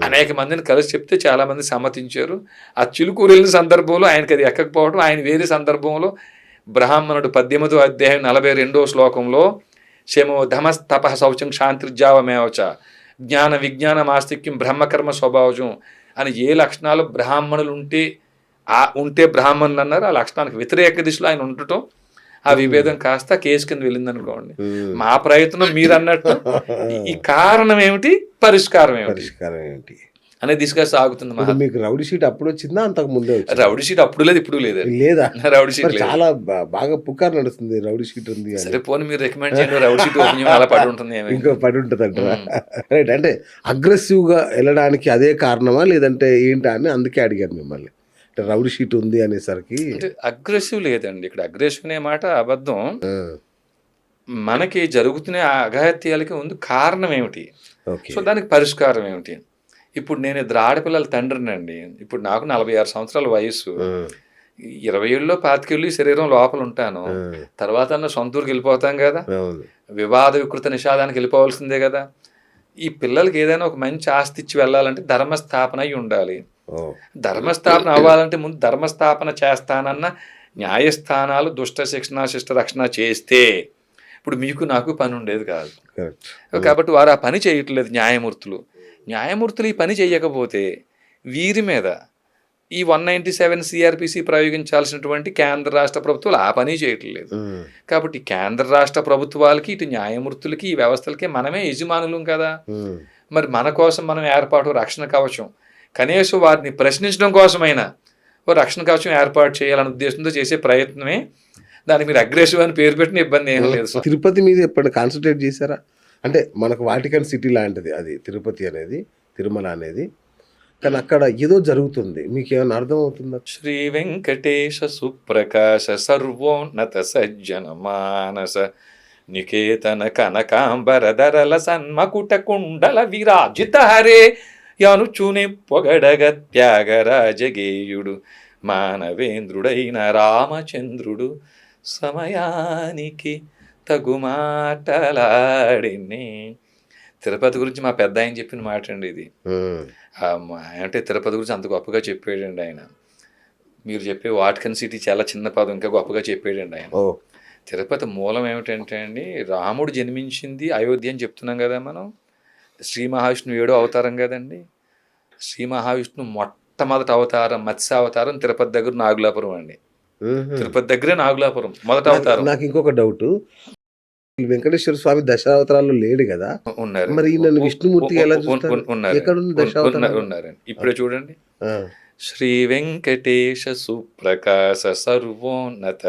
అనేక మందిని కలిసి చెప్తే చాలా మంది సమ్మతించారు. ఆ చిలుకూరు వెళ్ళిన సందర్భంలో ఆయనకి అది ఎక్కకపోవడం, ఆయన వేరే సందర్భంలో బ్రాహ్మణుడు 18వ అధ్యాయం 42వ శ్లోకంలో శమో ధమస్తప శౌచం శాంతిర్జావమేవచ జ్ఞాన విజ్ఞాన మాస్తిక్యం బ్రహ్మకర్మ స్వభావజం అని ఏ లక్షణాలు బ్రాహ్మణులు ఉంటే బ్రాహ్మణులు అన్నారు, ఆ లక్షణానికి వ్యతిరేక దిశలో ఆయన ఉండటం, ఆ విభేదం కాస్త కేసు కింద వెళ్ళింది అనుకోండి. మా ప్రయత్నం మీరు అన్నట్టు ఈ కారణం ఏమిటి, పరిష్కారం ఏమిటి అనే దిశగా సాగుతుంది. మీకు రౌడీ షీట్ అప్పుడు వచ్చిందా, అంతకు ముందే? రౌడీ షీట్ అప్పుడు లేదు, ఇప్పుడు లేదా? రౌడీ షీట్ చాలా బాగా పుకారు నడుస్తుంది, రౌడీ షీట్ ఉంది. సరే పోనీ మీరు రికమెండ్ చేయండి, రౌడీ షీట్ అలా పడి ఉంటుంది. ఇంకో పడి ఉంటుంది అంటారా? రైట్. అంటే అగ్రెసివ్ గా వెళ్ళడానికి అదే కారణమా లేదంటే ఏంటా అని అందుకే అడిగాను మిమ్మల్ని. రౌడీ షీట్ ఉంది అనేసరికి అగ్రెసివ్ లేదండి, ఇక్కడ అగ్రెసివ్ అనే మాట అబద్ధం. మనకి జరుగుతున్న అఘాయిత్యాలకి ముందు కారణం ఏమిటి, సో దానికి పరిష్కారం ఏమిటి. ఇప్పుడు నేను ఇద్దరు ఆడపిల్లల తండ్రిని అండి. ఇప్పుడు నాకు 46 సంవత్సరాల వయసు. 20 ఏళ్ళలో 25 ఏళ్ళు శరీరం లోపల ఉంటాను. తర్వాత సొంత ఊరికి వెళ్ళిపోతాం కదా, వివాద వికృత నిషాదానికి వెళ్ళిపోవాల్సిందే కదా. ఈ పిల్లలకి ఏదైనా ఒక మంచి ఆస్తి ఇచ్చి వెళ్ళాలంటే ధర్మస్థాపన అయి ఉండాలి. ధర్మస్థాపన అవ్వాలంటే ముందు ధర్మస్థాపన చేస్తానన్న న్యాయస్థానాలు దుష్ట శిక్షణ శిష్ట రక్షణ చేస్తే ఇప్పుడు మీకు నాకు పని ఉండేది కాదు. కాబట్టి వారు ఆ పని చేయట్లేదు. న్యాయమూర్తులు ఈ పని చేయకపోతే వీరి మీద ఈ 197 సిఆర్పిసి ప్రయోగించాల్సినటువంటి కేంద్ర రాష్ట్ర ప్రభుత్వాలు ఆ పని చేయట్లేదు. కాబట్టి కేంద్ర రాష్ట్ర ప్రభుత్వాలకి ఇటు న్యాయమూర్తులకి ఈ వ్యవస్థలకి మనమే యజమానులం కదా. మరి మన కోసం మనం ఏర్పాటు రక్షణ కవచం, కనీసం వారిని ప్రశ్నించడం కోసమైనా ఓ రక్షణ కవచం ఏర్పాటు చేయాలనే ఉద్దేశంతో చేసే ప్రయత్నమే. దానికి మీరు అగ్రెసివ్ అని పేరు పెట్టిన ఇబ్బంది ఏం లేదు. తిరుపతి మీద ఎప్పుడు కాన్సన్ట్రేట్ చేశారా? అంటే మనకు వాటికన్ సిటీ లాంటిది అది తిరుపతి అనేది, తిరుమల అనేది. కానీ అక్కడ ఏదో జరుగుతుంది, మీకు ఏమైనా అర్థమవుతుందా? శ్రీ వెంకటేశ సుప్రకాశ సర్వోన్నత సజ్జన మానస నికేతన కనకాంబరధరల సన్మకుట కుండల విరాజిత హరే యనుచునే పొగడగ త్యాగరాజగేయుడు మానవేంద్రుడైన రామచంద్రుడు సమయానికి తగు మాటలాడిని. తిరుపతి గురించి మా పెద్ద ఆయన చెప్పిన మాట అండి ఇది. అంటే తిరుపతి గురించి అంత గొప్పగా చెప్పాడండి ఆయన. మీరు చెప్పే వాటికన్ సిటీ చాలా చిన్న పదం, ఇంకా గొప్పగా చెప్పాడండి ఆయన. తిరుపతి మూలం ఏమిటంటే అండి, రాముడు జన్మించింది అయోధ్య అని చెప్తున్నాం కదా మనం. శ్రీ మహావిష్ణువు 7వ అవతారం కదండి. శ్రీ మహావిష్ణువు మొట్టమొదటి అవతారం మత్స్య అవతారం తిరుపతి దగ్గర నాగులాపురం అండి. తిరుపతి దగ్గరే నాగులాపురం మొదటి అవతారం. నాకు ఇంకొక డౌట్, వెంకటేశ్వర స్వామి దశావతారాల్లో లేడు కదా, ఉన్నారు. మరి నన్ను విష్ణుమూర్తి ఎలా చూస్తారు? ఉన్నారండి. ఇప్పుడే చూడండి, శ్రీ వెంకటేశ సుప్రకాశ సర్వోన్నత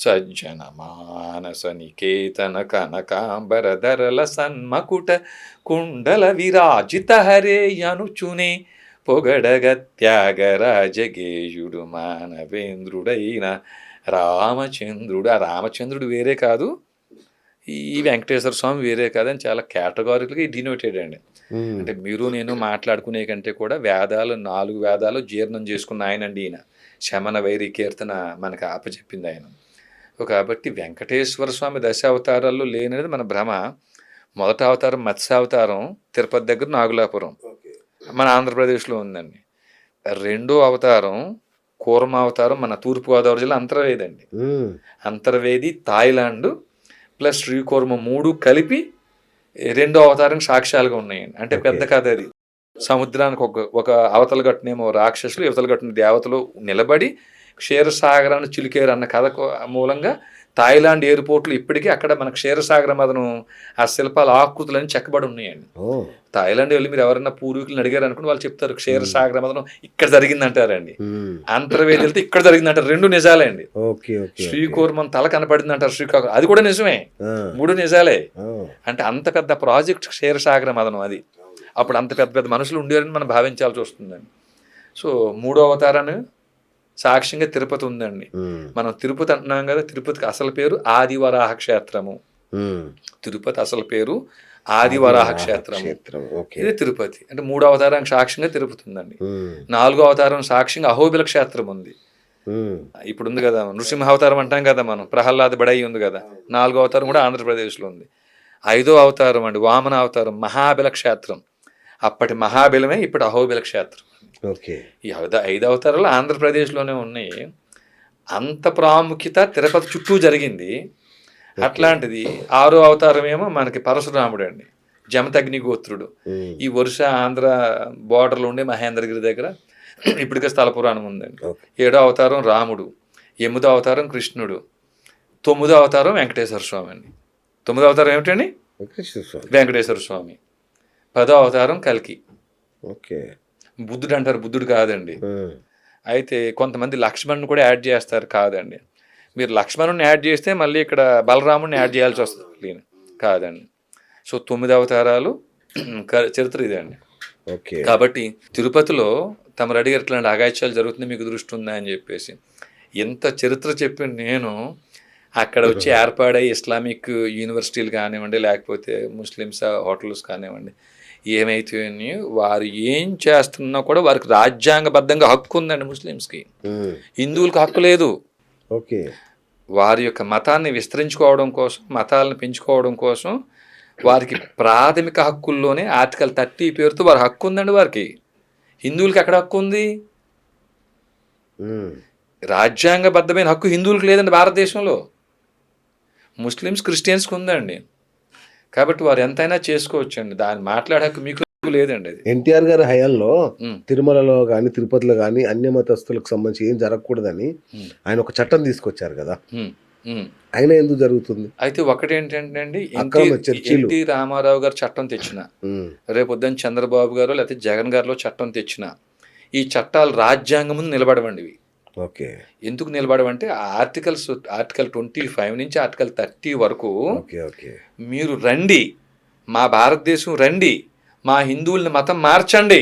సజ్జన మానస నికేతన కనకాంబరధరల సన్మకుట కుండల విరాజిత హరే యనుచునే పొగడగ త్యాగరాజగేయుడు మానవేంద్రుడైన రామచంద్రుడు. ఆ రామచంద్రుడు వేరే కాదు, ఈ వెంకటేశ్వర స్వామి వేరే కాదని చాలా కేటగారికల్గా డినోటెడ్ అండి. అంటే మీరు నేను మాట్లాడుకునే కంటే కూడా 4 వేదాలు జీర్ణం చేసుకున్న ఆయనండి ఈయన. శమన వైరి కీర్తన మనకు అప్పచెప్పింది ఆయన. కాబట్టి వెంకటేశ్వర స్వామి దశావతారాల్లో లేనిది మన భ్రమ. మొదటి అవతారం మత్స్యావతారం తిరుపతి దగ్గర నాగులాపురం మన ఆంధ్రప్రదేశ్లో ఉందండి. 2వ అవతారం కూర్మావతారం మన తూర్పుగోదావరి జిల్లా అంతర్వేది అండి. అంతర్వేది థాయిలాండ్ ప్లస్ శ్రీకూర్మ 3 కలిపి 2వ అవతారం సాక్ష్యాలుగా ఉన్నాయండి. అంటే పెద్ద కథ అది. సముద్రానికి ఒక అవతల గట్టునేమో రాక్షసులు, యువతల గట్టున దేవతలు నిలబడి క్షీరసాగరాన్ని చిలికేరు అన్న కథ మూలంగా థాయిలాండ్ ఎయిర్పోర్ట్లు ఇప్పటికీ అక్కడ మన క్షీరసాగర మదనం ఆ శిల్పాల ఆకృతులని చెక్కబడి ఉన్నాయండి. థాయిలాండ్ వెళ్ళి మీరు ఎవరైనా పూర్వీకులను అడిగారు అనుకుని వాళ్ళు చెప్తారు క్షీరసాగర మదనం ఇక్కడ జరిగిందంటారండి. అంతర్వేది వెళ్తే ఇక్కడ జరిగిందంటారు. 2 నిజాలే అండి. శ్రీకూర్మం తల కనపడింది అంటారు శ్రీకాకుళం, అది కూడా నిజమే. 3 నిజాలే. అంటే అంత పెద్ద ప్రాజెక్ట్ క్షీరసాగర మదనం అది. అప్పుడు అంత పెద్ద మనుషులు ఉండేవారని మనం భావించాల్సి వస్తుందండి. సో 3వ అవతారాన్ని సాక్ష్యంగా తిరుపతి ఉందండి. మనం తిరుపతి అంటున్నాం కదా, తిరుపతికి అసలు పేరు ఆదివరాహ క్షేత్రము. తిరుపతి అసలు పేరు ఆదివరాహ క్షేత్రము. ఇది తిరుపతి. అంటే 3వ అవతారానికి సాక్ష్యంగా తిరుపతి ఉందండి. 4వ అవతారం సాక్ష్యంగా అహోబిల క్షేత్రం ఉంది. ఇప్పుడు ఉంది కదా నృసింహ అవతారం అంటాం కదా మనం, ప్రహ్లాద బడై ఉంది కదా. 4వ అవతారం కూడా ఆంధ్రప్రదేశ్లో ఉంది. 5వ అవతారం అండి వామన అవతారం మహాబిల క్షేత్రం. అప్పటి మహాబలిమే ఇప్పుడు అహోబిల క్షేత్రం. ఓకే. ఈ 5 అవతారాలు ఆంధ్రప్రదేశ్లోనే ఉన్నాయి. అంత ప్రాముఖ్యత తిరుపతి చుట్టూ జరిగింది. అట్లాంటిది 6వ అవతారం ఏమో మనకి పరశురాముడు అండి, జమతగ్ని గోత్రుడు. ఈ వరుస ఆంధ్ర బోర్డర్లో ఉండే మహేంద్రగిరి దగ్గర ఇప్పటికే స్థల పురాణం ఉందండి. 7వ అవతారం రాముడు, 8వ అవతారం కృష్ణుడు, 9వ అవతారం వెంకటేశ్వర స్వామి అండి. 9వ అవతారం ఏమిటండి? వెంకటేశ్వర స్వామి. 10వ అవతారం కల్కి. ఓకే. బుద్ధుడు అంటారు, బుద్ధుడు కాదండి. అయితే కొంతమంది లక్ష్మణుని కూడా యాడ్ చేస్తారు, కాదండి. మీరు లక్ష్మణుని యాడ్ చేస్తే మళ్ళీ ఇక్కడ బలరాముడిని యాడ్ చేయాల్సి వస్తుంది, కాదండి. సో 9 అవతారాలు చరిత్ర ఇదే అండి. ఓకే. కాబట్టి తిరుపతిలో తమరు అడిగారు ఇట్లాంటి అగాయిత్యాలు జరుగుతుంది, మీకు దృష్టి ఉందా అని చెప్పేసి. ఎంత చరిత్ర చెప్పి నేను అక్కడ వచ్చి ఏర్పాడై ఇస్లామిక్ యూనివర్సిటీలు కానివ్వండి, లేకపోతే ముస్లిమ్స్ హోటల్స్ కానివ్వండి, ఏమైతే వారు ఏం చేస్తున్నా కూడా వారికి రాజ్యాంగబద్ధంగా హక్కు ఉందండి. ముస్లిమ్స్కి, హిందువులకు హక్కు లేదు. ఓకే. వారి యొక్క మతాన్ని విస్తరించుకోవడం కోసం, మతాలను పెంచుకోవడం కోసం వారికి ప్రాథమిక హక్కుల్లోనే ఆర్టికల్ 30 పేరుతో వారి హక్కు ఉందండి. వారికి, హిందువులకి ఎక్కడ హక్కు ఉంది? రాజ్యాంగబద్ధమైన హక్కు హిందువులకు లేదండి భారతదేశంలో. ముస్లిమ్స్, క్రిస్టియన్స్కి ఉందండి. కాబట్టి వారు ఎంతైనా చేసుకోవచ్చండి, దాన్ని మాట్లాడే హక్కు మీకు లేదండి. అది ఎన్టీఆర్ గారి హయాంలో తిరుమలలో కానీ తిరుపతిలో కానీ అన్య మతస్థులకు సంబంధించి ఏం జరగకూడదని ఆయన ఒక చట్టం తీసుకొచ్చారు కదా, అయినా ఎందుకు జరుగుతుంది? అయితే ఒకటేంటంటే అండి, ఎన్టీ రామారావు గారు చట్టం తెచ్చిన, రేపొద్దున చంద్రబాబు గారు లేకపోతే జగన్ గారిలో చట్టం తెచ్చిన, ఈ చట్టాలు రాజ్యాంగం ముందు నిలబడవండి ఇవి. ఓకే. ఎందుకు నిలబడవంటే ఆర్టికల్ 25 నుంచి ఆర్టికల్ 30 వరకు మీరు రండి, మా భారతదేశం రండి, మా హిందువుల్ని మతం మార్చండి,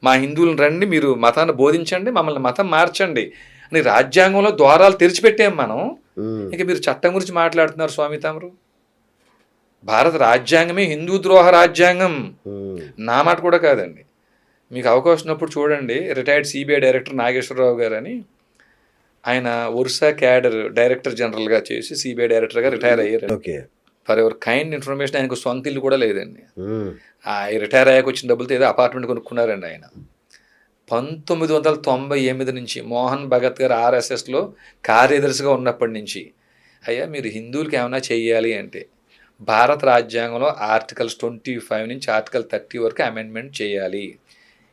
మా హిందువులను రండి, మీరు మతాన్ని బోధించండి, మమ్మల్ని మతం మార్చండి అని రాజ్యాంగంలో ద్వారాలు తెరిచిపెట్టాం మనం. ఇక మీరు చట్టం గురించి మాట్లాడుతున్నారు స్వామి తమరు. భారత రాజ్యాంగమే హిందూ ద్రోహ రాజ్యాంగం, నా మాట కూడా కాదండి. మీకు అవకాశం ఉన్నప్పుడు చూడండి, రిటైర్డ్ సిబిఐ డైరెక్టర్ నాగేశ్వరరావు గారు అని, ఆయన ఒరిస్సా క్యాడర్ డైరెక్టర్ జనరల్గా చేసి సిబిఐ డైరెక్టర్గా రిటైర్ అయ్యారు. ఫర్ ఎవర్ కైండ్ ఇన్ఫర్మేషన్, ఆయనకు సొంత ఇల్లు కూడా లేదండి. రిటైర్ అయ్యాక వచ్చిన డబ్బులతో ఏదో అపార్ట్మెంట్ కొనుక్కున్నారండి ఆయన. 1998 నుంచి మోహన్ భగత్ గారు ఆర్ఎస్ఎస్లో కార్యదర్శిగా ఉన్నప్పటి నుంచి, అయ్యా మీరు హిందువులకి ఏమైనా చెయ్యాలి అంటే భారత రాజ్యాంగంలో ఆర్టికల్స్ 25 నుంచి ఆర్టికల్ 30 వరకు అమెండ్మెంట్ చేయాలి.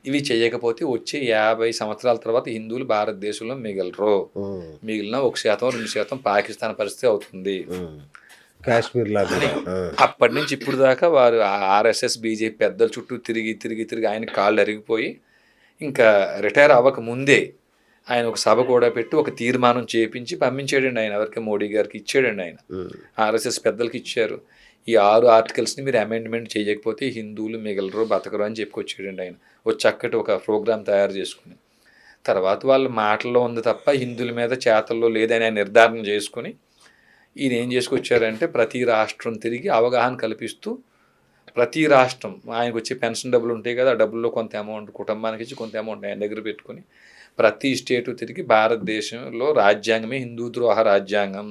ఇవి చేయకపోతే వచ్చే 50 సంవత్సరాల తర్వాత హిందువులు భారతదేశంలో మిగలరు. మిగిలిన 1%, 2% పాకిస్తాన్ పరిస్థితి అవుతుంది. కాశ్మీర్ అప్పటి నుంచి ఇప్పుడు దాకా వారు ఆర్ఎస్ఎస్ బీజేపీ పెద్దల చుట్టూ తిరిగి తిరిగి తిరిగి ఆయన కాళ్ళు అరిగిపోయి, ఇంకా రిటైర్ అవ్వక ముందే ఆయన ఒక సభ కూడా పెట్టి ఒక తీర్మానం చేపించి పంపించాడండి ఆయన. ఎవరికి? మోడీ గారికి ఇచ్చాడండి ఆయన. ఆర్ఎస్ఎస్ పెద్దలకి ఇచ్చారు. ఈ 6 ఆర్టికల్స్ని మీరు అమెండ్మెంట్ చేయకపోతే హిందువులు మిగలరు, బతకరు అని చెప్పుకొచ్చాడండి ఆయన. చక్కటి ఒక ప్రోగ్రాం తయారు చేసుకుని, తర్వాత వాళ్ళ మాటల్లో ఉంది తప్ప హిందువుల మీద చేతల్లో లేదని ఆయన నిర్ధారణ చేసుకుని ఈయన ఏం చేసుకొచ్చారంటే, ప్రతి రాష్ట్రం తిరిగి అవగాహన కల్పిస్తూ, ప్రతి రాష్ట్రం ఆయనకు వచ్చే పెన్షన్ డబ్బులు ఉంటాయి కదా, ఆ డబ్బుల్లో కొంత అమౌంట్ కుటుంబానికి ఇచ్చి కొంత అమౌంట్ ఆయన దగ్గర పెట్టుకుని ప్రతి స్టేటు తిరిగి భారతదేశంలో రాజ్యాంగమే హిందూ ద్రోహ రాజ్యాంగం,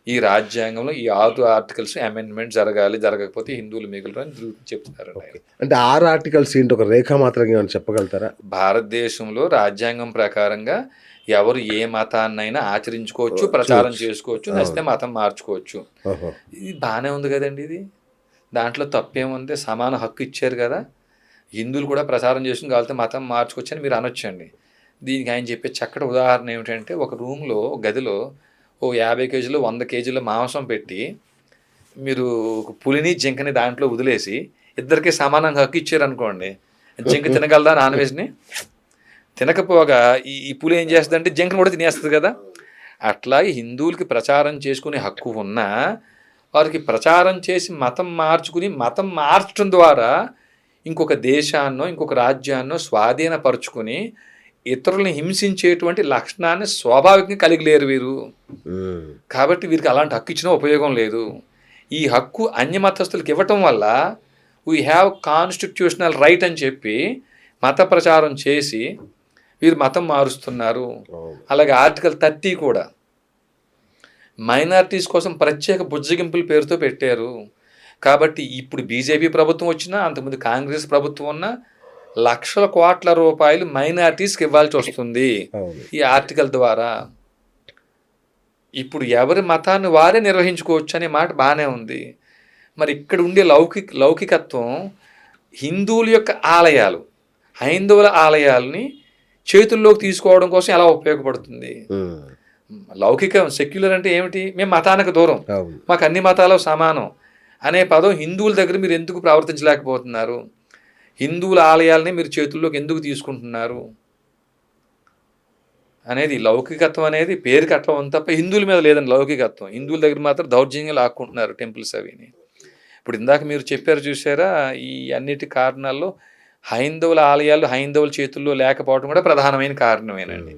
ఈ రాజ్యాంగంలో ఈ 6 ఆర్టికల్స్ అమెండ్మెంట్ జరగాలి, జరగకపోతే హిందువులు మిగులు అని చెప్తున్నారు. అంటే 6 ఆర్టికల్స్ ఏంటి, ఒక రేఖ మాత్రంగా చెప్పగలుగుతారా? భారతదేశంలో రాజ్యాంగం ప్రకారంగా ఎవరు ఏ మతాన్నైనా ఆచరించుకోవచ్చు, ప్రచారం చేసుకోవచ్చు, నచ్చితే మతం మార్చుకోవచ్చు. ఇది బాగానే ఉంది కదండి, ఇది దాంట్లో తప్పేముంది? సమాన హక్కు ఇచ్చారు కదా, హిందువులు కూడా ప్రచారం చేసుకుని కావాలంటే మతం మార్చుకోవచ్చు అని మీరు అనొచ్చండి. దీనికి ఆయన చెప్పే చక్కటి ఉదాహరణ ఏమిటంటే, ఒక రూమ్లో గదిలో 50 కేజీలు 100 కేజీల మాంసం పెట్టి మీరు పులిని జింకని దాంట్లో వదిలేసి ఇద్దరికి సమానంగా హక్కు ఇచ్చారనుకోండి, జింక తినగలదా నాన్ వెజ్ని? తినకపోగా ఈ పులి ఏం చేస్తుందంటే జింకను కూడా తినేస్తుంది కదా. అట్లాగే హిందువులకి ప్రచారం చేసుకునే హక్కు ఉన్నా వారికి ప్రచారం చేసి మతం మార్చుకుని, మతం మార్చడం ద్వారా ఇంకొక దేశాన్నో ఇంకొక రాజ్యాన్నో స్వాధీనపరుచుకుని ఇతరులను హింసించేటువంటి లక్షణాన్ని స్వాభావికంగా కలిగి లేరు వీరు. కాబట్టి వీరికి అలాంటి హక్కు ఇచ్చినా ఉపయోగం లేదు. ఈ హక్కు అన్యమతస్థులకు ఇవ్వటం వల్ల వీ హ్యావ్ కాన్స్టిట్యూషనల్ రైట్ అని చెప్పి మత ప్రచారం చేసి వీరు మతం మారుస్తున్నారు. అలాగే ఆర్టికల్ 30 కూడా మైనారిటీస్ కోసం ప్రత్యేక బుజ్జగింపుల పేరుతో పెట్టారు. కాబట్టి ఇప్పుడు బీజేపీ ప్రభుత్వం వచ్చినా, అంతకుముందు కాంగ్రెస్ ప్రభుత్వం ఉన్నా, లక్షల కోట్ల రూపాయలు మైనారిటీస్కి ఇవ్వాల్సి వస్తుంది అవును. ఈ ఆర్టికల్ ద్వారా. ఇప్పుడు ఎవరి మతాన్ని వారే నిర్వహించుకోవచ్చు అనే మాట బాగానే ఉంది. మరి ఇక్కడ ఉండే లౌకికత్వం హిందువుల యొక్క ఆలయాలు, హైందవుల ఆలయాల్ని చేతుల్లోకి తీసుకోవడం కోసం ఎలా ఉపయోగపడుతుంది? లౌకికం, సెక్యులర్ అంటే ఏమిటి? మేము మతానికి దూరం, అవును. మాకు అన్ని మతాలు సమానం అనే పదం హిందువుల దగ్గర మీరు ఎందుకు ప్రవర్తించలేకపోతున్నారు? హిందువుల ఆలయాల్ని మీరు చేతుల్లోకి ఎందుకు తీసుకుంటున్నారు అనేది లౌకికత్వం అనేది పేరుకి అట్లా ఉంది తప్ప హిందువుల మీద లేదండి లౌకికత్వం. హిందువుల దగ్గర మాత్రం దౌర్జన్యంగా లాక్కుంటున్నారు టెంపుల్స్ అవిని. ఇప్పుడు ఇందాక మీరు చెప్పారు చూసారా, ఈ అన్నిటి కారణాల్లో హైందవుల ఆలయాలు హైందవుల చేతుల్లో లేకపోవడం కూడా ప్రధానమైన కారణమేనండి.